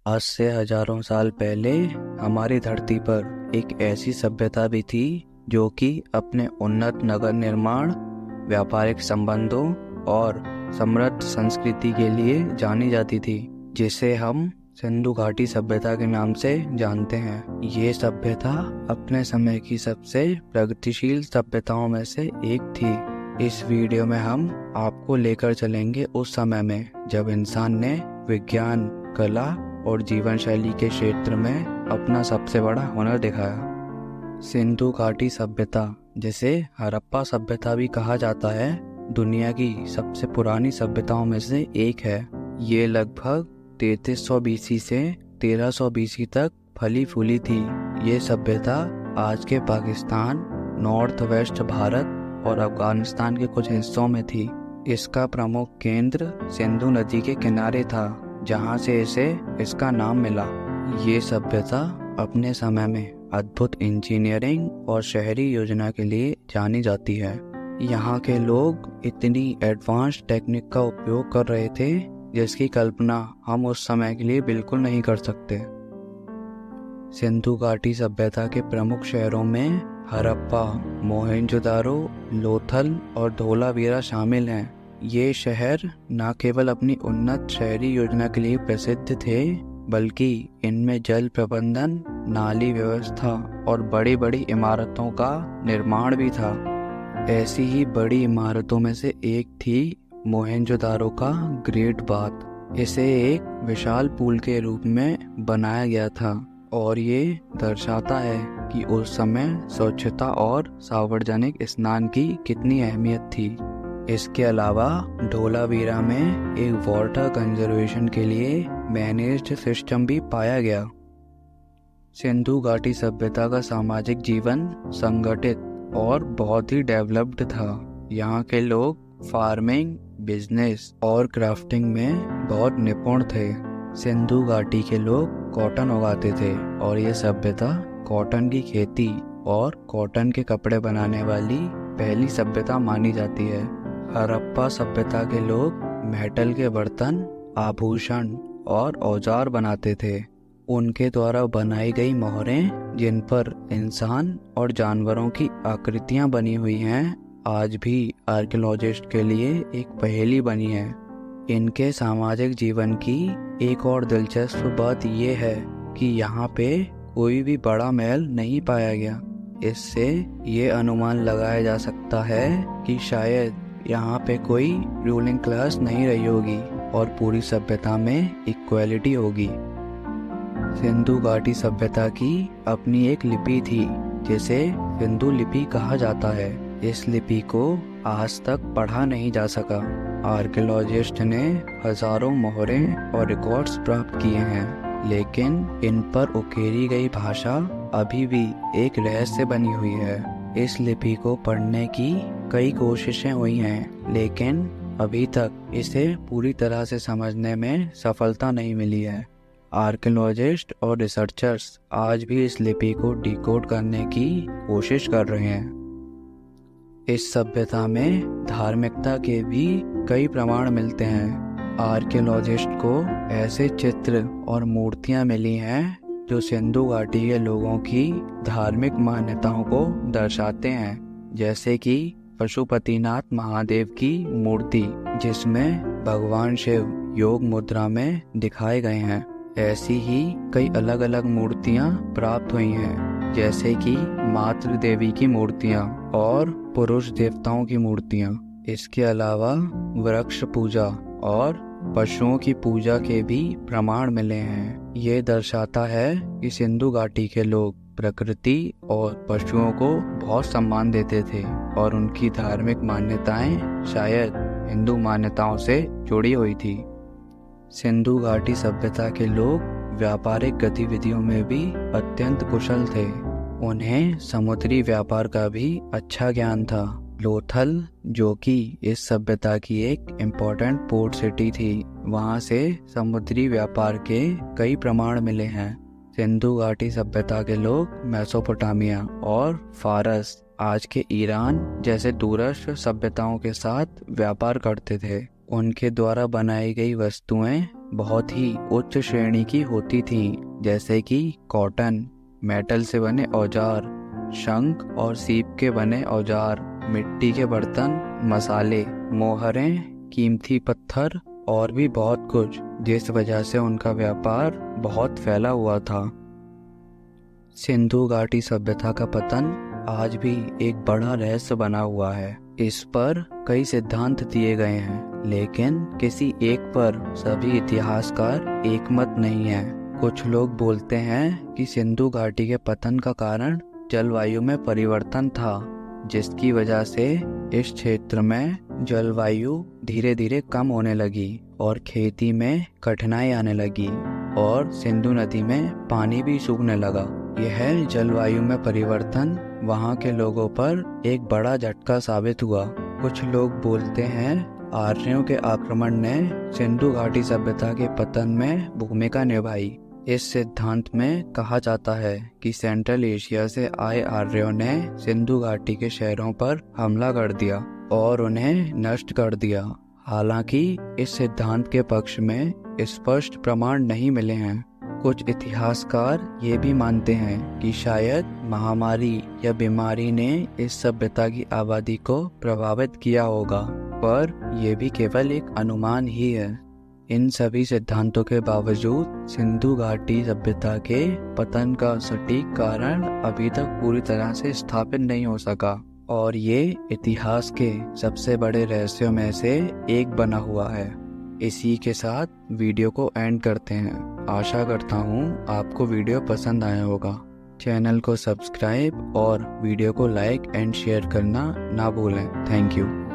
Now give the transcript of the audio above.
आज से हजारों साल पहले हमारी धरती पर एक ऐसी सभ्यता भी थी जो कि अपने उन्नत नगर निर्माण, व्यापारिक संबंधों और समृद्ध संस्कृति के लिए जानी जाती थी, जिसे हम सिंधु घाटी सभ्यता के नाम से जानते हैं। ये सभ्यता अपने समय की सबसे प्रगतिशील सभ्यताओं में से एक थी। इस वीडियो में हम आपको लेकर चलेंगे उस समय में जब इंसान ने विज्ञान, कला और जीवन शैली के क्षेत्र में अपना सबसे बड़ा हुनर दिखाया। सिंधु घाटी सभ्यता, जिसे हड़प्पा सभ्यता भी कहा जाता है, दुनिया की सबसे पुरानी सभ्यताओं में से एक है। ये लगभग 3300 बीसी से 1300 बीसी तक फली फूली थी। ये सभ्यता आज के पाकिस्तान, नॉर्थ वेस्ट भारत और अफगानिस्तान के कुछ हिस्सों में थी। इसका प्रमुख केंद्र सिंधु नदी के किनारे था, जहाँ से इसे इसका नाम मिला। ये सभ्यता अपने समय में अद्भुत इंजीनियरिंग और शहरी योजना के लिए जानी जाती है। यहाँ के लोग इतनी एडवांस टेक्निक का उपयोग कर रहे थे जिसकी कल्पना हम उस समय के लिए बिल्कुल नहीं कर सकते। सिंधु घाटी सभ्यता के प्रमुख शहरों में हड़प्पा, मोहनजोदारो, लोथल और धोलावीरा शामिल हैं। ये शहर न केवल अपनी उन्नत शहरी योजना के लिए प्रसिद्ध थे, बल्कि इनमें जल प्रबंधन, नाली व्यवस्था और बड़ी बड़ी इमारतों का निर्माण भी था। ऐसी ही बड़ी इमारतों में से एक थी मोहनजोदारो का ग्रेट बाथ। इसे एक विशाल पूल के रूप में बनाया गया था और ये दर्शाता है कि उस समय स्वच्छता और सार्वजनिक स्नान की कितनी अहमियत थी। इसके अलावा धोलावीरा में एक वाटर कंजर्वेशन के लिए मैनेज्ड सिस्टम भी पाया गया। सिंधु घाटी सभ्यता का सामाजिक जीवन संगठित और बहुत ही डेवलप्ड था। यहाँ के लोग फार्मिंग, बिजनेस और क्राफ्टिंग में बहुत निपुण थे। सिंधु घाटी के लोग कॉटन उगाते थे और ये सभ्यता कॉटन की खेती और कॉटन के कपड़े बनाने वाली पहली सभ्यता मानी जाती है। हड़प्पा सभ्यता के लोग मेटल के बर्तन, आभूषण और औजार बनाते थे। उनके द्वारा बनाई गई मोहरें, जिन पर इंसान और जानवरों की आकृतियां बनी हुई हैं, आज भी आर्कियोलॉजिस्ट के लिए एक पहेली बनी है। इनके सामाजिक जीवन की एक और दिलचस्प बात यह है कि यहाँ पे कोई भी बड़ा महल नहीं पाया गया। इससे ये अनुमान लगाया जा सकता है कि शायद यहाँ पे कोई रूलिंग क्लास नहीं रही होगी और पूरी सभ्यता में इक्वालिटी होगी। सिंधु घाटी सभ्यता की अपनी एक लिपि थी, जिसे सिंधु लिपि कहा जाता है। इस लिपि को आज तक पढ़ा नहीं जा सका। आर्कियोलॉजिस्ट ने हजारों मोहरें और रिकॉर्ड्स प्राप्त किए हैं, लेकिन इन पर उकेरी गई भाषा अभी भी एक रहस्य बनी हुई है। इस लिपि को पढ़ने की कई कोशिशें हुई हैं, लेकिन अभी तक इसे पूरी तरह से समझने में सफलता नहीं मिली है। आर्कियोलॉजिस्ट और रिसर्चर्स आज भी इस लिपि को डिकोड करने की कोशिश कर रहे हैं। इस सभ्यता में धार्मिकता के भी कई प्रमाण मिलते हैं। आर्कियोलॉजिस्ट को ऐसे चित्र और मूर्तियां मिली हैं जो सिंधु घाटी के लोगों की धार्मिक मान्यताओं को दर्शाते हैं, जैसे कि पशुपतिनाथ महादेव की मूर्ति, जिसमें भगवान शिव योग मुद्रा में दिखाए गए हैं। ऐसी ही कई अलग अलग मूर्तियां प्राप्त हुई हैं, जैसे कि मातृ देवी की मूर्तियां और पुरुष देवताओं की मूर्तियां। इसके अलावा वृक्ष पूजा और पशुओं की पूजा के भी प्रमाण मिले हैं। ये दर्शाता है कि सिंधु घाटी के लोग प्रकृति और पशुओं को बहुत सम्मान देते थे और उनकी धार्मिक मान्यताएं शायद हिंदू मान्यताओं से जुड़ी हुई थी। सिंधु घाटी सभ्यता के लोग व्यापारिक गतिविधियों में भी अत्यंत कुशल थे। उन्हें समुद्री व्यापार का भी अच्छा ज्ञान था। लोथल, जो कि इस सभ्यता की एक इम्पोर्टेंट पोर्ट सिटी थी, वहां से समुद्री व्यापार के कई प्रमाण मिले हैं। सिंधु घाटी सभ्यता के लोग मेसोपोटामिया और फारस, आज के ईरान जैसे दूरस्थ सभ्यताओं के साथ व्यापार करते थे। उनके द्वारा बनाई गई वस्तुएं बहुत ही उच्च श्रेणी की होती थीं, जैसे कि कॉटन, मेटल से बने औजार, शंख और सीप के बने औजार, मिट्टी के बर्तन, मसाले, मोहरें, कीमती पत्थर और भी बहुत कुछ, जिस वजह से उनका व्यापार बहुत फैला हुआ था। सिंधु घाटी सभ्यता का पतन आज भी एक बड़ा रहस्य बना हुआ है। इस पर कई सिद्धांत दिए गए हैं, लेकिन किसी एक पर सभी इतिहासकार एकमत नहीं है। कुछ लोग बोलते हैं कि सिंधु घाटी के पतन का कारण जलवायु में परिवर्तन था, जिसकी वजह से इस क्षेत्र में जलवायु धीरे धीरे कम होने लगी और खेती में कठिनाई आने लगी और सिंधु नदी में पानी भी सूखने लगा। यह जलवायु में परिवर्तन वहाँ के लोगों पर एक बड़ा झटका साबित हुआ। कुछ लोग बोलते हैं आर्यों के आक्रमण ने सिंधु घाटी सभ्यता के पतन में भूमिका निभाई। इस सिद्धांत में कहा जाता है कि सेंट्रल एशिया से आए आर्यों ने सिंधु घाटी के शहरों पर हमला कर दिया और उन्हें नष्ट कर दिया। हालांकि इस सिद्धांत के पक्ष में स्पष्ट प्रमाण नहीं मिले हैं। कुछ इतिहासकार ये भी मानते हैं कि शायद महामारी या बीमारी ने इस सभ्यता की आबादी को प्रभावित किया होगा, पर यह भी केवल एक अनुमान ही है। इन सभी सिद्धांतों के बावजूद सिंधु घाटी सभ्यता के पतन का सटीक कारण अभी तक पूरी तरह से स्थापित नहीं हो सका और ये इतिहास के सबसे बड़े रहस्यों में से एक बना हुआ है। इसी के साथ वीडियो को एंड करते हैं। आशा करता हूँ आपको वीडियो पसंद आया होगा। चैनल को सब्सक्राइब और वीडियो को लाइक एंड शेयर करना ना भूलें। Thank you.